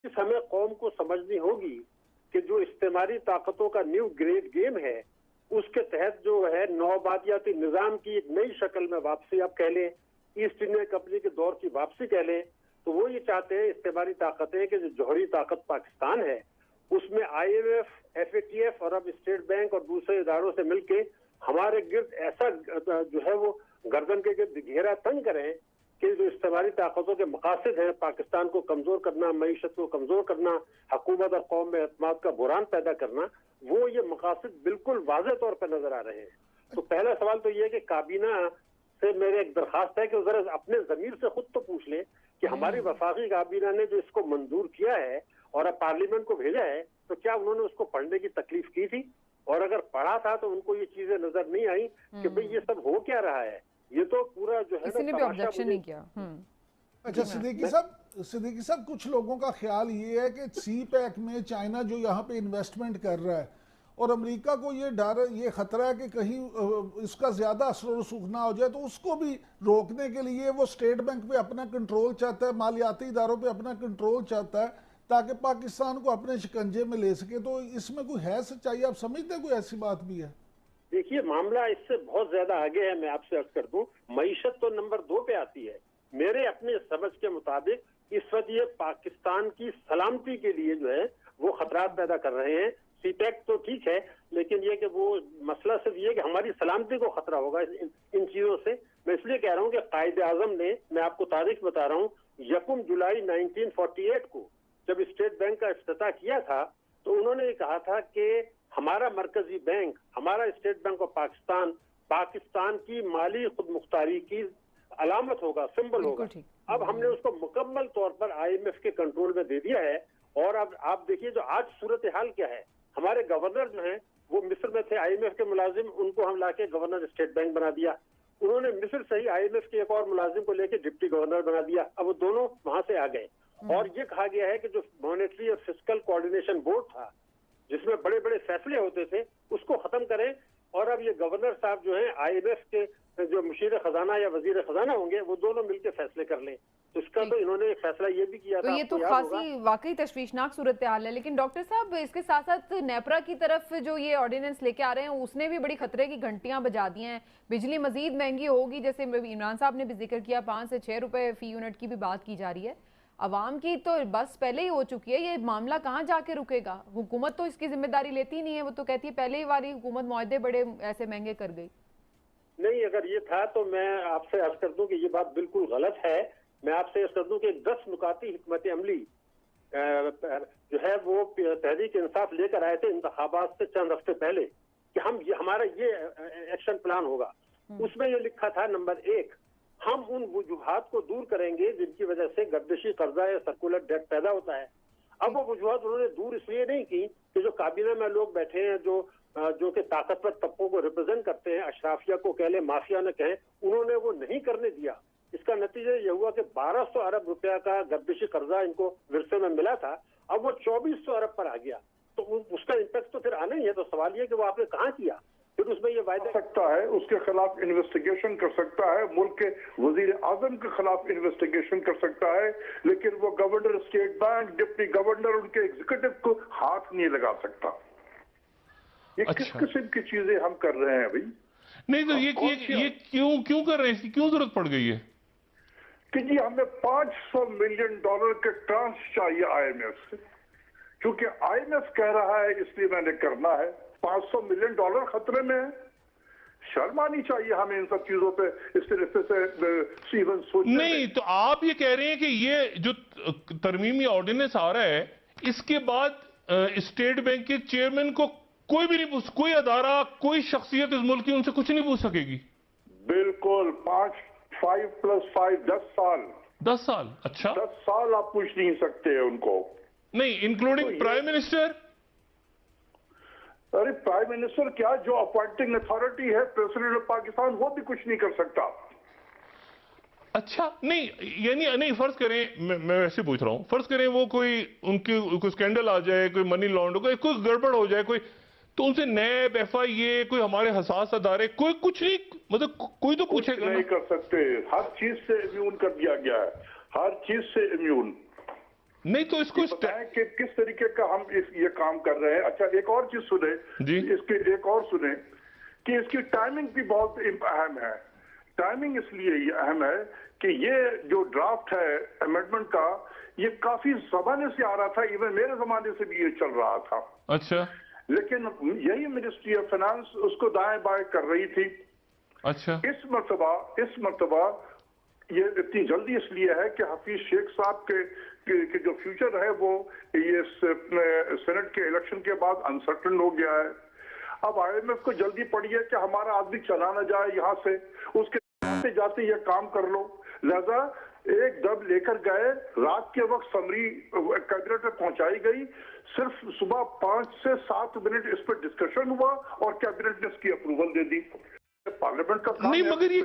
हमें कौम को समझनी होगी कि जो इस्तेमारी ताकतों का न्यू ग्रेड गेम है, उसके तहत जो है नौबादियाती निजाम की एक नई शक्ल में वापसी आप कह लें, ईस्ट इंडिया कंपनी के दौर की वापसी कह लें, तो वो ये चाहते हैं इस्तेमारी ताकतें कि जो जौहरी ताकत पाकिस्तान है उसमें IMF, FATF और अब स्टेट बैंक और दूसरे इदारों से मिलके हमारे गिर्द ऐसा जो है वो गर्दन के गिर्द घेरा तंग करें कि जो इस्तेमारी ताकतों के मकासद हैं, पाकिस्तान को कमजोर करना, मईशत को कमजोर करना, हुकूमत और कौम में एतमाद का बुरान पैदा करना, वो ये मकासद बिल्कुल वाज़ेह तौर पर नजर आ रहे हैं। तो पहला सवाल तो ये है कि काबीना से मेरे एक दरखास्त है कि वो जरा अपने जमीर से खुद तो पूछ लें कि हमारी वफाकी काबीना ने जो इसको मंजूर किया है और अब पार्लियामेंट को भेजा है, तो क्या उन्होंने उसको पढ़ने की तकलीफ की थी? और अगर पढ़ा था तो उनको ये चीजें नजर नहीं आई कि भाई ये सब हो क्या रहा है। ये तो पूरा जो है किसी ने भी ऑब्जेक्शन नहीं किया। अच्छा सिद्दीकी साहब, कुछ लोगों का ख्याल ये है कि CPEC में चाइना जो यहाँ पे इन्वेस्टमेंट कर रहा है और अमेरिका को ये डर, ये खतरा है कि कहीं इसका ज्यादा असर रसूख ना हो जाए, तो उसको भी रोकने के लिए वो स्टेट बैंक पे अपना कंट्रोल चाहता है, मालियाती इदारों पे अपना कंट्रोल चाहता है ताकि पाकिस्तान को अपने शिकंजे में ले सके। तो इसमें कोई है सच्चाई? आप समझते हैं कोई ऐसी बात भी है? देखिए, मामला इससे बहुत ज्यादा आगे है। मैं आपसे अर्ज कर दूं, मईशत तो नंबर 2 पे आती है। मेरे अपने समझ के मुताबिक इस वक्त ये पाकिस्तान की सलामती के लिए जो है वो खतरात पैदा कर रहे हैं। CPEC तो ठीक है, लेकिन ये कि वो मसला सिर्फ ये कि हमारी सलामती को खतरा होगा इन चीजों से। मैं इसलिए कह रहा हूँ कि कायदे आजम ने, मैं आपको तारीख बता रहा हूँ, 1 जुलाई 1948 को जब स्टेट बैंक का इफ्तिताह किया था तो उन्होंने ये कहा था कि हमारा मरकजी बैंक, हमारा state bank of Pakistan, Pakistan की माली खुद मुख्तारी की अलामत होगा, सिंबल होगा। अब हमने उसको मुकम्मल तौर पर IMF के कंट्रोल में दे दिया है। और अब आप देखिए जो आज सूरत हाल क्या है, हमारे गवर्नर जो हैं वो मिस्र में थे, IMF के मुलाजिम, उनको हम लाके गवर्नर स्टेट बैंक बना दिया। उन्होंने मिस्र से ही IMF के एक और मुलाजिम को लेके डिप्टी गवर्नर बना दिया। अब वो दोनों वहां से आ गए और ये कहा गया है कि जो मॉनेटरी और फिस्कल कोऑर्डिनेशन बोर्ड था जिसमें बड़े बड़े फैसले होते थे उसको खत्म करें और अब ये गवर्नर साहब जो हैं IMF के जो मुशीर खजाना या वजीर खजाना होंगे वो दोनों मिलकर फैसले कर लें। तो इसका तो इन्होंने एक फैसला ये भी किया था। तो ये तो खासी वाकई तशवीशनाक सूरत हाल है। लेकिन डॉक्टर साहब, इसके साथ साथ नेपरा की तरफ जो ये ऑर्डिनेंस लेके आ रहे हैं उसने भी बड़ी खतरे की घंटियां बजा दी हैं। बिजली मजीद महंगी होगी, जैसे इमरान साहब ने भी जिक्र किया, 5 से 6 रुपए फी यूनिट की भी बात की जा रही है। अवाम की तो बस पहले ही हो चुकी है, ये मामला कहाँ जाके रुकेगा? हुकूमत तो इसकी जिम्मेदारी लेती नहीं है, वो तो कहती है पहले ही वाली हुकूमत मुआहदे बड़े ऐसे महंगे कर गई। नहीं, अगर ये था तो मैं आपसे अर्ज कर दूं कि ये बात बिल्कुल गलत है। मैं आपसे अर्ज कर दूं कि 10 नुकाती हिकमत अमली जो है वो तहरीक इंसाफ लेकर आए थे इंतखाबात से चंद हफ्ते पहले कि हमारा ये एक्शन प्लान होगा। उसमें ये लिखा था, नंबर 1, हम उन वजूहात को दूर करेंगे जिनकी वजह से गर्दिशी कर्जा या सर्कुलर डेट पैदा होता है। अब वो वजूहात उन्होंने दूर इसलिए नहीं की कि जो काबीना में लोग बैठे हैं जो कि ताकतवर तबकों को रिप्रेजेंट करते हैं, अशराफिया को कह लें, माफिया ने कहें, उन्होंने वो नहीं करने दिया। इसका नतीजा यह हुआ कि 1200 अरब रुपया का गर्दिशी कर्जा इनको विरसे में मिला था, अब वो 2400 अरब पर आ गया। तो उसका इम्पैक्ट तो फिर आना ही है। तो सवाल ये कि वो आपने कहाँ किया? फिर उसमें ये वायदा सकता है, उसके खिलाफ इन्वेस्टिगेशन कर सकता है, मुल्क के वजीर आजम के खिलाफ इन्वेस्टिगेशन कर सकता है, लेकिन वो governor state bank, deputy governor, उनके एग्जीक्यूटिव को हाथ नहीं लगा सकता। ये किस किस्म की चीजें हम कर रहे हैं भाई? नहीं तो ये क्यों कर रहे हैं? इसकी क्यों जरूरत पड़ गई है? कि जी हमें $500 मिलियन के ट्रांस चाहिए IMF से, क्योंकि IMF कह रहा है इसलिए मैंने करना है। $500 मिलियन खतरे में है। शर्म आनी चाहिए हमें इन सब चीजों पे इस तरीके से इवन सोचने। नहीं, तो आप ये कह रहे हैं कि ये जो तरमीमी ऑर्डिनेंस आ रहा है इसके बाद स्टेट बैंक के चेयरमैन को कोई भी नहीं पूछ, कोई अदारा, कोई शख्सियत इस मुल्क की उनसे कुछ नहीं पूछ सकेगी? बिल्कुल। 5 + 5 10 साल। 10 साल? अच्छा, 10 साल आप पूछ नहीं सकते उनको? नहीं, इंक्लूडिंग प्राइम मिनिस्टर? अरे प्राइम मिनिस्टर क्या, जो अपॉइंटिंग अथॉरिटी है प्रेसिडेंट ऑफ पाकिस्तान, वो भी कुछ नहीं कर सकता। अच्छा, नहीं यानी नहीं, फर्ज करें, मैं वैसे पूछ रहा हूं, फर्ज करें वो कोई स्कैंडल आ जाए, कोई मनी लॉन्ड्रिंग, कोई गड़बड़ हो जाए, कोई तो उनसे नैब, FIA, कोई हमारे हसास अदारे, कोई कुछ नहीं, मतलब कोई तो पूछेगा नहीं कर सकते। हर चीज से इम्यून कर दिया गया है, हर चीज से इम्यून। نہیں تو اس کو بتائیں کہ کس طریقے کا ہم یہ کام کر رہے ہیں. اچھا ایک اور چیز سنیں جی. اس کی ایک اور سنیں کہ اس کی ٹائمنگ بھی بہت اہم ہے. ٹائمنگ اس لیے یہ اہم ہے کہ یہ جو ڈرافٹ ہے امینڈمنٹ کا یہ کافی زمانے سے آ رہا تھا, ایون میرے زمانے سے بھی یہ چل رہا تھا. اچھا. لیکن یہی منسٹری آف فائنانس اس کو دائیں بائیں کر رہی تھی. اچھا. اس مرتبہ یہ اتنی جلدی اس لیے ہے کہ حفیظ شیخ صاحب کے جو فیوچر ہے وہ یہ سینٹ کے الیکشن کے بعد انسرٹن ہو گیا ہے. اب IMF کو جلدی پڑی ہے کہ ہمارا آدمی چلا نہ جائے یہاں سے, اس کے جاتے جاتے یہ کام کر لو. لہذا ایک دب لے کر گئے, رات کے وقت سمری کیبنٹ میں پہنچائی گئی, صرف صبح 5 سے 7 منٹ اس پر ڈسکشن ہوا اور کیبنٹ نے اس کی اپروول دے دی. پارلیمنٹ کا کام نہیں مگر یہ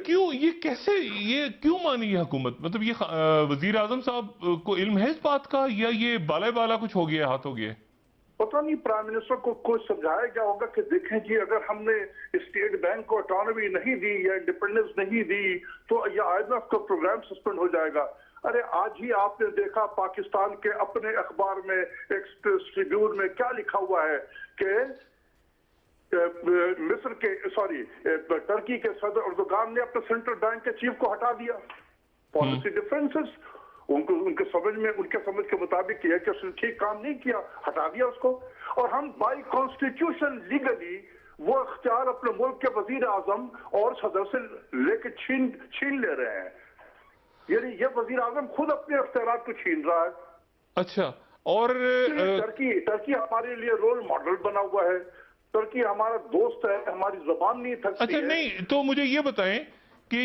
کیوں مانی یہ حکومت؟ مطلب یہ وزیر اعظم صاحب کو علم ہے اس بات کا یا یہ بالا کچھ ہو گیا, ہاتھ ہو گیا؟ پتہ نہیں پرائم منسٹر کو کچھ سمجھایا گیا ہوگا کہ دیکھیں جی اگر ہم نے اسٹیٹ بینک کو آٹونومی نہیں دی یا انڈیپینڈنس نہیں دی تو یہ IMF کا پروگرام سسپینڈ ہو جائے گا. ارے آج ہی آپ نے دیکھا پاکستان کے اپنے اخبار میں ایکسپریس ٹریبیون میں کیا لکھا ہوا ہے کہ مصر کے ترکی کے صدر اردوغان نے اپنے سینٹرل بینک کے چیف کو ہٹا دیا. پالیسی ڈفرینسز ان کے سمجھ کے مطابق یہ کہ اس نے ٹھیک کام نہیں کیا, ہٹا دیا اس کو. اور ہم بائی کانسٹیٹیوشن لیگلی وہ اختیار اپنے ملک کے وزیر اعظم اور صدر سے لے کے چھین لے رہے ہیں. یعنی یہ وزیر اعظم خود اپنے اختیارات کو چھین رہا ہے. اچھا. اور ترکی ہمارے لیے رول ماڈل بنا ہوا ہے. ترکی ہمارا دوست ہے, ہماری زبان نہیں تھکتی. اچھا نہیں تو مجھے یہ بتائیں کہ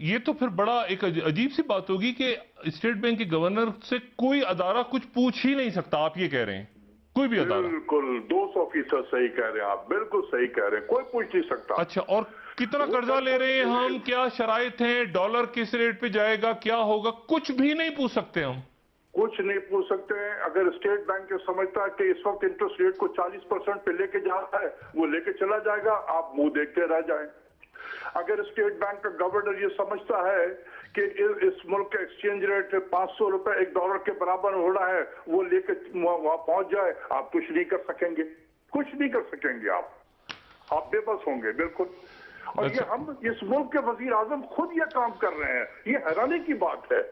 یہ تو پھر بڑا ایک عجیب سی بات ہوگی کہ اسٹیٹ بینک کے گورنر سے کوئی ادارہ کچھ پوچھ ہی نہیں سکتا. آپ یہ کہہ رہے ہیں کوئی بھی ادارہ؟ بالکل 200% صحیح کہہ رہے ہیں آپ, بالکل صحیح کہہ رہے ہیں, کوئی پوچھ نہیں سکتا. اچھا. اور کتنا قرضہ لے رہے ہیں ہم, کیا شرائط ہیں, ڈالر کس ریٹ پہ جائے گا, کیا ہوگا, کچھ بھی نہیں پوچھ سکتے ہم. کچھ نہیں پوچھ سکتے ہیں. اگر اسٹیٹ بینک سمجھتا ہے کہ اس وقت انٹرسٹ ریٹ کو 40% پہ لے کے جا رہا ہے وہ لے کے چلا جائے گا, آپ منہ دیکھتے رہ جائیں. اگر اسٹیٹ بینک کا گورنر یہ سمجھتا ہے کہ اس ملک کا ایکسچینج ریٹ 500 روپے ایک ڈالر کے برابر ہو رہا ہے وہ لے کے وہاں پہنچ جائے, آپ کچھ نہیں کر سکیں گے, کچھ نہیں کر سکیں گے. آپ بے بس ہوں گے بالکل. اور یہ ہم اس ملک کے وزیر اعظم خود یہ کام کر رہے ہیں, یہ حیرانی کی بات ہے.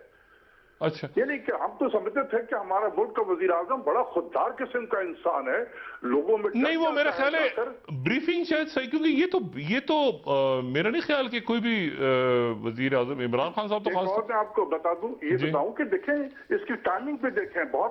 اچھا. یعنی کہ ہم تو سمجھتے تھے کہ ہمارا ملک کا وزیر اعظم بڑا خوددار قسم کا انسان ہے, لوگوں میں نہیں وہ میرا خیال ہے بریفنگ شاید صحیح, کیونکہ یہ تو میرا نہیں خیال کہ کوئی بھی وزیر اعظم عمران خان صاحب تو خاص. میں آپ کو بتا دوں, یہ بتاؤں کہ دیکھیں اس کی ٹائمنگ پہ دیکھیں, بہت